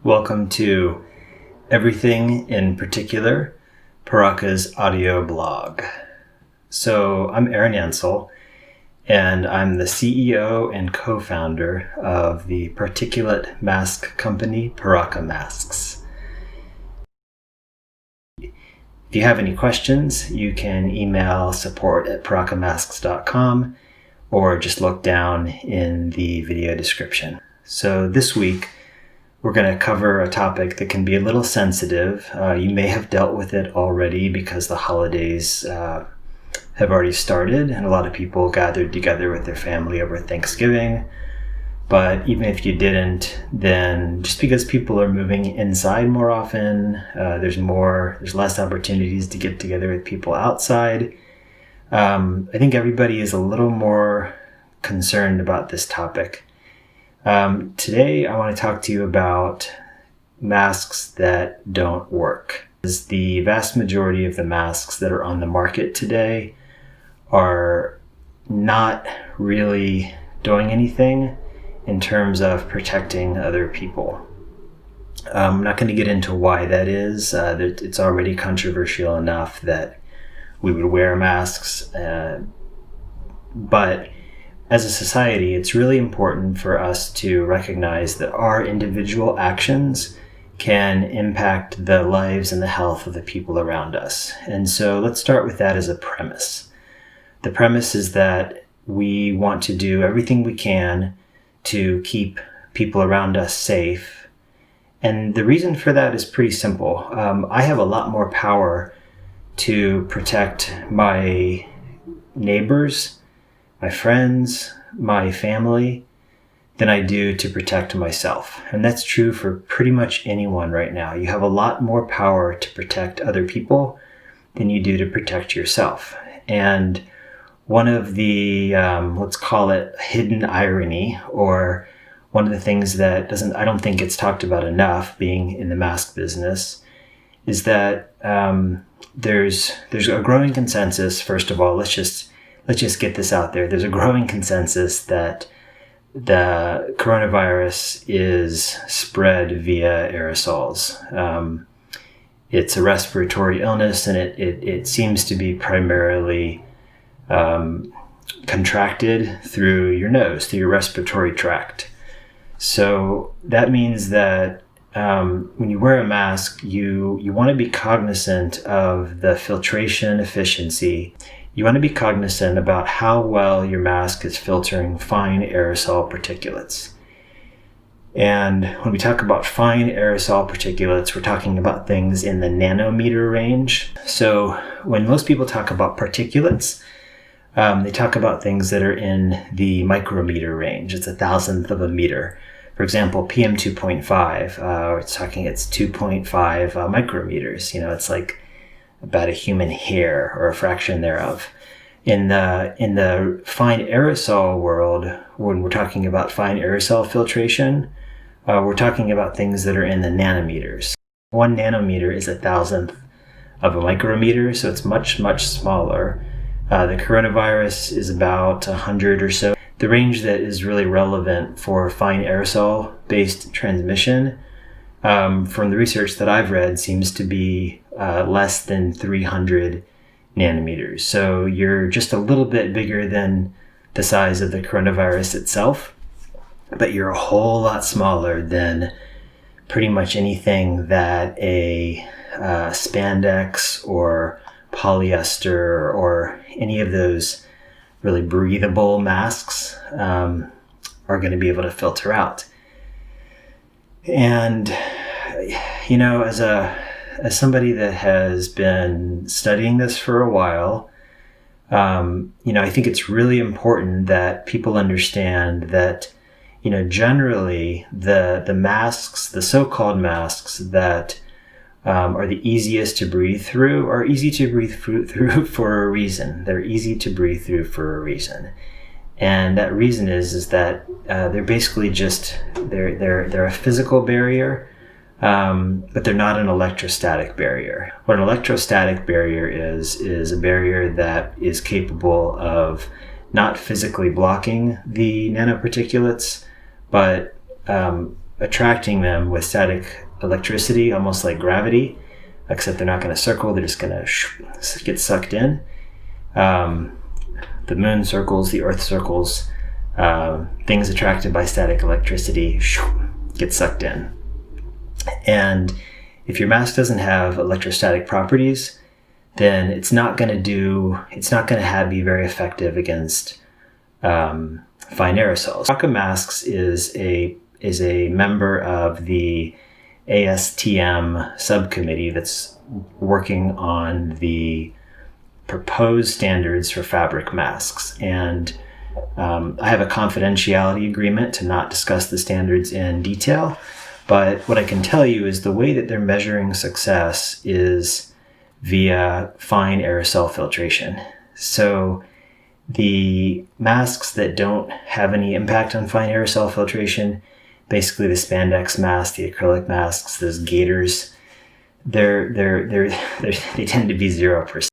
Welcome to Everything in Particular, Puraka's audio blog. So I'm Ansel, and I'm the CEO and co-founder of the particulate mask company, Puraka Masks. If you have any questions, you can email support@purakamasks.com or just look down in the video description. So this week, we're going to cover a topic that can be a little sensitive. You may have dealt with it already because the holidays have already started and a lot of people gathered together with their family over Thanksgiving. But even if you didn't, then just because people are moving inside more often, there's less opportunities to get together with people outside. I think everybody is a little more concerned about this topic. Today, I want to talk to you about masks that don't work. The vast majority of the masks that are on the market today are not really doing anything in terms of protecting other people. I'm not going to get into why that is. It's already controversial enough that we would wear masks, but as a society, it's really important for us to recognize that our individual actions can impact the lives and the health of the people around us. And so let's start with that as a premise. The premise is that we want to do everything we can to keep people around us safe. And the reason for that is pretty simple. I have a lot more power to protect my neighbors, my friends, my family, than I do to protect myself. And that's true for pretty much anyone right now. You have a lot more power to protect other people than you do to protect yourself. And one of the, let's call it hidden irony, or one of the things that I don't think it's talked about enough being in the mask business, is that there's a growing consensus. First of all, let's just get this out there. There's a growing consensus that the coronavirus is spread via aerosols. It's a respiratory illness, and it seems to be primarily contracted through your nose, through your respiratory tract. So that means that when you wear a mask, you want to be cognizant of the filtration efficiency. You want to be cognizant about how well your mask is filtering fine aerosol particulates. And when we talk about fine aerosol particulates, we're talking about things in the nanometer range. So when most people talk about particulates, they talk about things that are in the micrometer range. It's 1,000th of a meter. For example, PM 2.5, it's 2.5 micrometers. It's like about a human hair or a fraction thereof. In the fine aerosol world, when we're talking about fine aerosol filtration, we're talking about things that are in the nanometers. 1 nanometer is 1,000th of a micrometer, so it's much, much smaller. The coronavirus is about 100 or so. The range that is really relevant for fine aerosol-based transmission, from the research that I've read, seems to be less than 300 nanometers. So you're just a little bit bigger than the size of the coronavirus itself, but you're a whole lot smaller than pretty much anything that a spandex or polyester or any of those really breathable masks are going to be able to filter out. And as somebody that has been studying this for a while, I think it's really important that people understand that, generally the masks, the so-called masks that are the easiest to breathe through are easy to breathe through for a reason. They're easy to breathe through for a reason. And that reason is that they're basically they're a physical barrier, but they're not an electrostatic barrier. What an electrostatic barrier is a barrier that is capable of not physically blocking the nanoparticulates, but attracting them with static electricity, almost like gravity, except they're not going to circle, they're just going to get sucked in. The moon circles, the earth circles, things attracted by static electricity get sucked in. And if your mask doesn't have electrostatic properties, then it's not going to be very effective against fine aerosols. Puraka masks is a member of the ASTM subcommittee that's working on the proposed standards for fabric masks. And I have a confidentiality agreement to not discuss the standards in detail, but what I can tell you is the way that they're measuring success is via fine aerosol filtration. So the masks that don't have any impact on fine aerosol filtration, basically the spandex masks, the acrylic masks, those gaiters, they tend to be 0%.